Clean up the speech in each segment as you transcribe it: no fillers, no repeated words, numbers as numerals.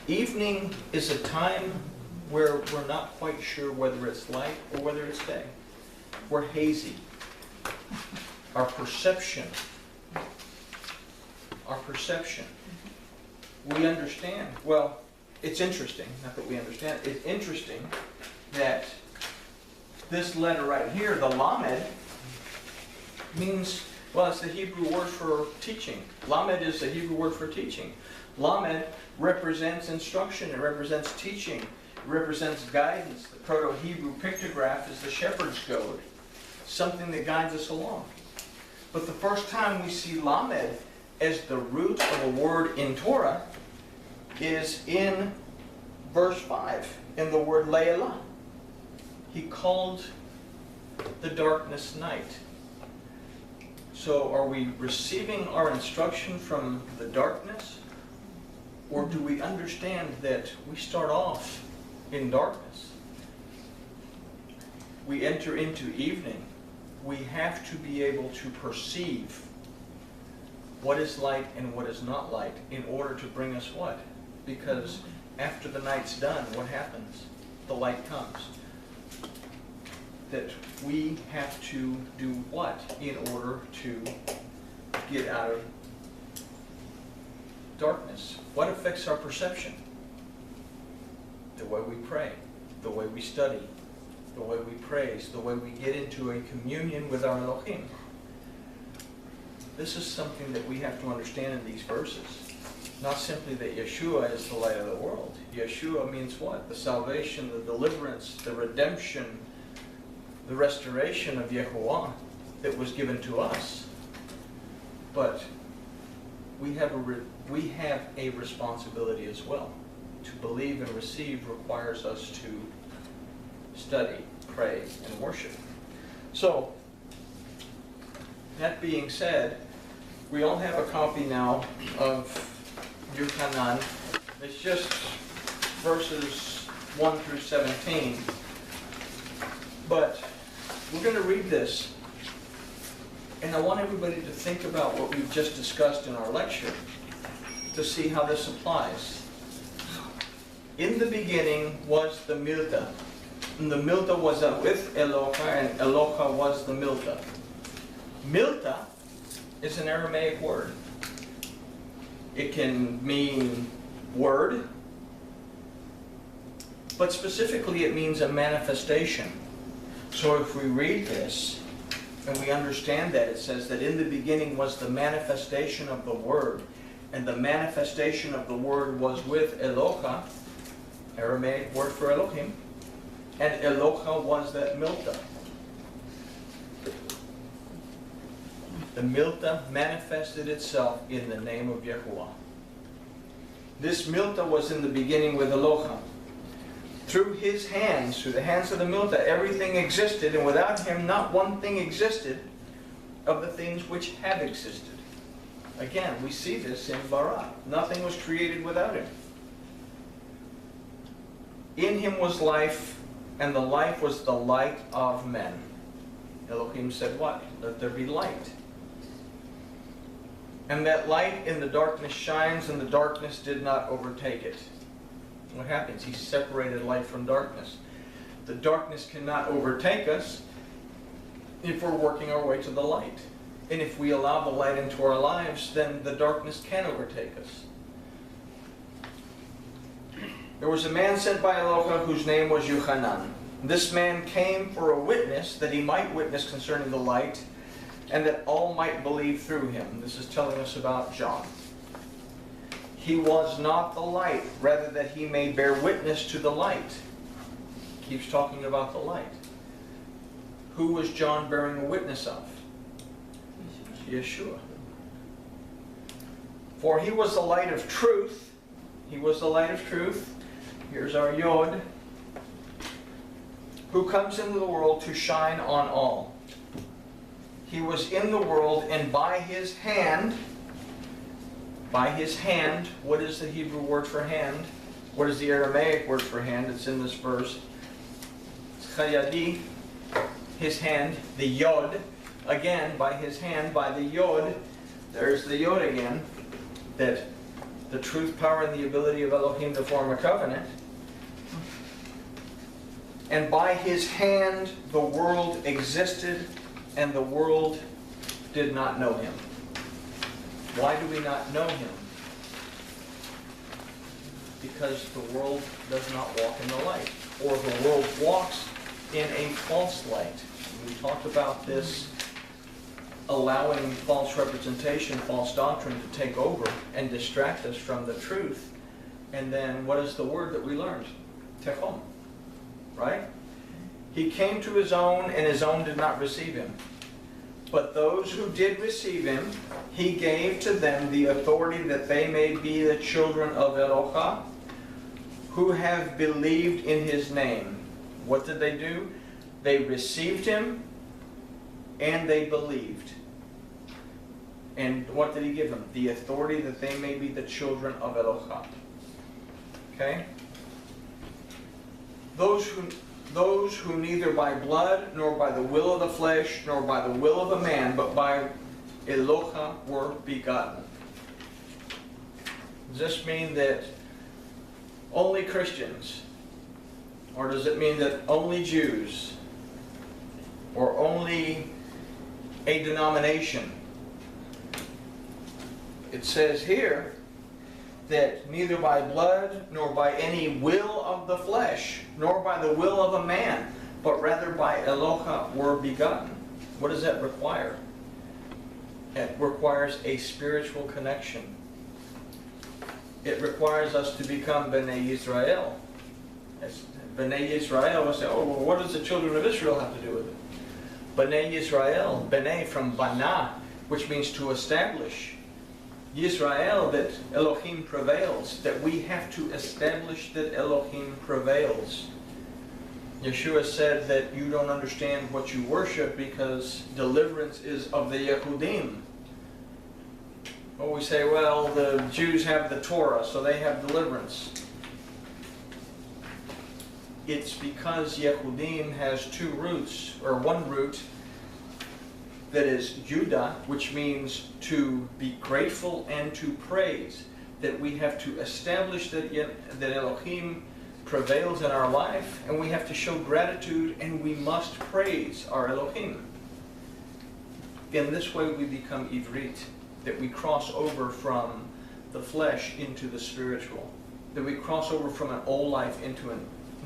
Evening is a time where we're not quite sure whether it's light or whether it's day. We're hazy. Our perception, we understand. Well, it's interesting, not that we understand, it's interesting that this letter right here, the Lamed, means, well, it's the Hebrew word for teaching. Lamed is the Hebrew word for teaching. Lamed represents instruction, it represents teaching, it represents guidance. The Proto-Hebrew pictograph is the shepherd's goad, something that guides us along. But the first time we see Lamed as the root of a word in Torah is in verse 5, in the word Le'elah. He called the darkness night. So are we receiving our instruction from the darkness? Or do we understand that we start off in darkness? We enter into evening. We have to be able to perceive what is light and what is not light in order to bring us what? Because after the night's done, what happens? The light comes. That we have to do what in order to get out of darkness? What affects our perception? The way we pray, the way we study, the way we praise, the way we get into a communion with our Elohim. This is something that we have to understand in these verses. Not simply that Yeshua is the light of the world. Yeshua means what? The salvation, the deliverance, the redemption, the restoration of Yahuwah that was given to us. But we have a responsibility as well. To believe and receive requires us to study, pray, and worship. So, that being said, we all have a copy now of Yuchanan. It's just verses 1 through 17. But we're going to read this, and I want everybody to think about what we've just discussed in our lecture to see how this applies. In the beginning was the Milta, and the Milta was with Eloka, and Eloka was the Milta. Milta is an Aramaic word. It can mean word, but specifically it means a manifestation. So if we read this, and we understand that, it says that in the beginning was the manifestation of the Word, and the manifestation of the Word was with Eloka, Aramaic word for Elohim, and Eloka was that Milta. The Milta manifested itself in the name of Yahuwah. This Milta was in the beginning with Eloka. Through his hands, through the hands of the Milta, everything existed, and without him not one thing existed of the things which have existed. Again, we see this in Bara. Nothing was created without him. In him was life, and the life was the light of men. Elohim said what? Let there be light. And that light in the darkness shines, and the darkness did not overtake it. What happens? He separated light from darkness. The darkness cannot overtake us if we're working our way to the light. And if we allow the light into our lives, then the darkness can overtake us. There was a man sent by Eloka whose name was Yuchanan. This man came for a witness, that he might witness concerning the light, and that all might believe through him. This is telling us about John. He was not the light, rather that he may bear witness to the light. Keeps talking about the light. Who was John bearing a witness of? Yeshua. For he was the light of truth. He was the light of truth. Here's our Yod. Who comes into the world to shine on all. He was in the world, and by his hand, what is the Hebrew word for hand? What is the Aramaic word for hand? It's in this verse. Chayadi, his hand, the Yod. Again, by his hand, by the Yod. There's the Yod again. That the truth, power, and the ability of Elohim to form a covenant. And by his hand the world existed, and the world did not know him. Why do we not know him? Because the world does not walk in the light, or the world walks in a false light. We talked about this, allowing false representation, false doctrine to take over and distract us from the truth. And then what is the word that we learned? Techom, right? He came to his own, and his own did not receive him. But those who did receive him, he gave to them the authority that they may be the children of Elohim, who have believed in his name. What did they do? They received him, and they believed. And what did he give them? The authority that they may be the children of Elohim. Okay? Those who neither by blood, nor by the will of the flesh, nor by the will of a man, but by Elohim were begotten. Does this mean that only Christians? Or does it mean that only Jews? Or only a denomination? It says here that neither by blood, nor by any will of the flesh, nor by the will of a man, but rather by Elohim were begotten. What does that require? It requires a spiritual connection. It requires us to become Bnei Yisrael. As Bnei Yisrael will say, oh, well, what does the children of Israel have to do with it? Bnei Yisrael, Bnei from Bana, which means to establish. Yisrael, that Elohim prevails, that we have to establish that Elohim prevails. Yeshua said that you don't understand what you worship because deliverance is of the Yehudim. Well, we say, well, the Jews have the Torah, so they have deliverance. It's because Yehudim has two roots, or one root, that is Judah, which means to be grateful and to praise. That we have to establish that Elohim prevails in our life, and we have to show gratitude, and we must praise our Elohim. In this way we become Ivrit, that we cross over from the flesh into the spiritual. That we cross over from an old life into a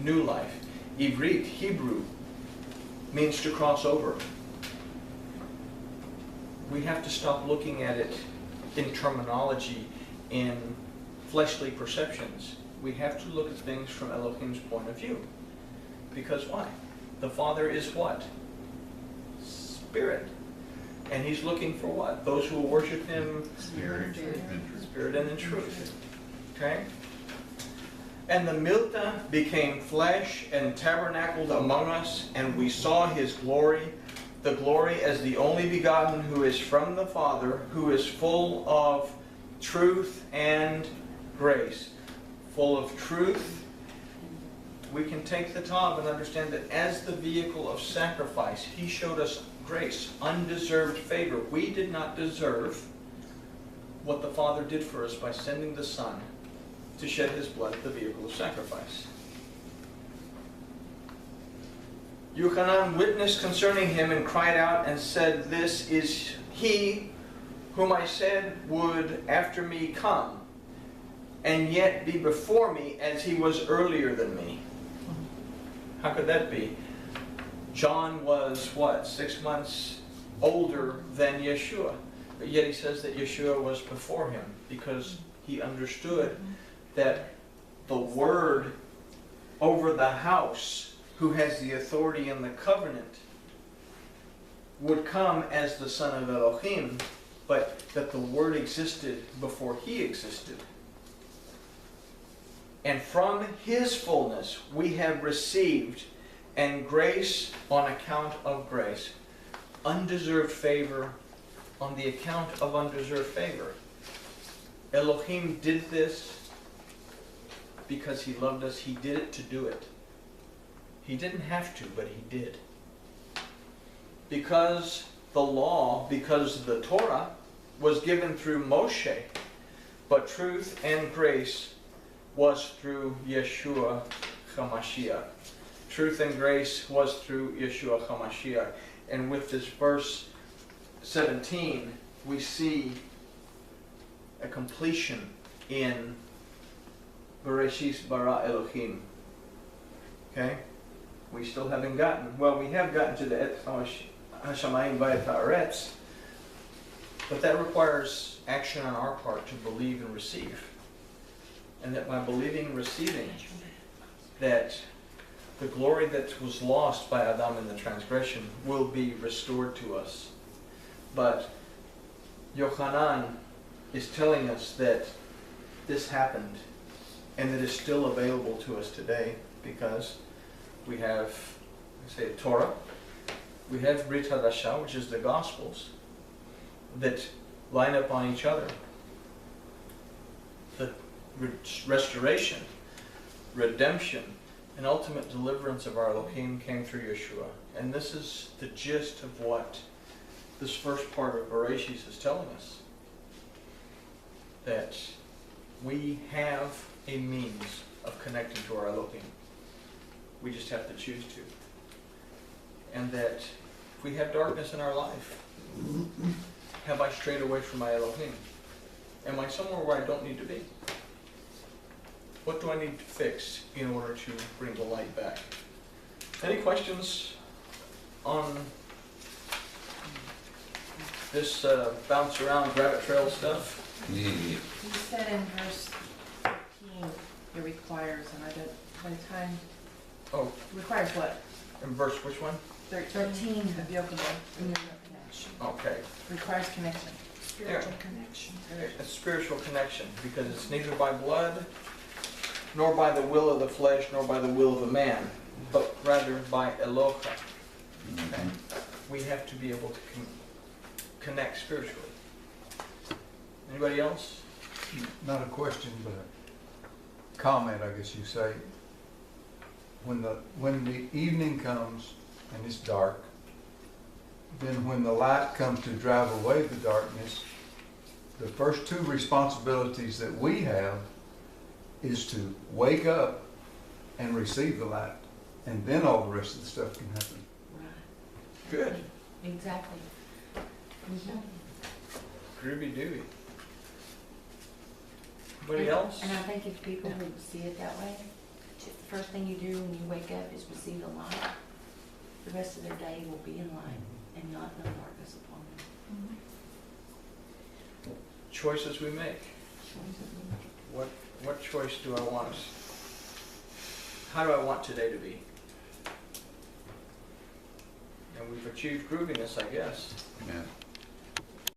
new life. Ivrit, Hebrew, means to cross over. We have to stop looking at it in terminology, in fleshly perceptions. We have to look at things from Elohim's point of view. Because why? The Father is what? Spirit. And he's looking for what? Those who will worship him Spirit and in truth. Okay? And the Milta became flesh and tabernacled among us, and we saw his glory, the glory as the only begotten who is from the Father, who is full of truth and grace. Full of truth. We can take the Tav and understand that as the vehicle of sacrifice, he showed us grace, undeserved favor. We did not deserve what the Father did for us by sending the Son to shed his blood at the vehicle of sacrifice. Yochanan witnessed concerning him and cried out and said, "This is he whom I said would after me come, and yet be before me as he was earlier than me." How could that be? John was, what, 6 months older than Yeshua. But yet he says that Yeshua was before him because he understood that the Word over the house, who has the authority in the covenant, would come as the Son of Elohim, but that the Word existed before he existed. And from his fullness we have received, and grace on account of grace. Undeserved favor on the account of undeserved favor. Elohim did this because he loved us. He did it to do it. He didn't have to, but he did. Because the law, because the Torah was given through Moshe, but truth and grace was through Yeshua HaMashiach. Truth and grace was through Yeshua HaMashiach. And with this verse 17, we see a completion in Bereshit bara Elohim. Okay? We still haven't gotten, well, we have gotten to the Et HaShamayim v'et ha'aretz, but that requires action on our part to believe and receive. And that by believing and receiving, that the glory that was lost by Adam in the transgression will be restored to us. But Yochanan is telling us that this happened and that it's still available to us today because we have, say, Torah, we have Brit Hadashah, which is the Gospels, that line up on each other. The restoration, redemption, and ultimate deliverance of our Elohim came through Yeshua. And this is the gist of what this first part of Bereshit is telling us. That we have a means of connecting to our Elohim. We just have to choose to. And that if we have darkness in our life, have I strayed away from my Elohim? Am I somewhere where I don't need to be? What do I need to fix in order to bring the light back? Any questions on this bounce around rabbit trail stuff? You said in verse 13 it requires, and I don't, by the time, Oh, requires what? in verse which one? 13 of Yochanan. Okay. Requires connection. Spiritual connection. A spiritual connection, because it's neither by blood, nor by the will of the flesh, nor by the will of a man, but rather by Eloha. Okay? We have to be able to connect spiritually. Anybody else? Not a question, but a comment, I guess you say. When the evening comes and it's dark, then when the light comes to drive away the darkness, the first two responsibilities that we have is to wake up and receive the light. And then all the rest of the stuff can happen. Right. Good. Exactly. Groovy dooby. Anybody else? And I think if people would see it that way, the first thing you do when you wake up is receive the light. The rest of their day will be in light and not no darkness upon them. Choices we make. What choice do I want? How do I want today to be? And we've achieved grooviness, I guess. Yeah.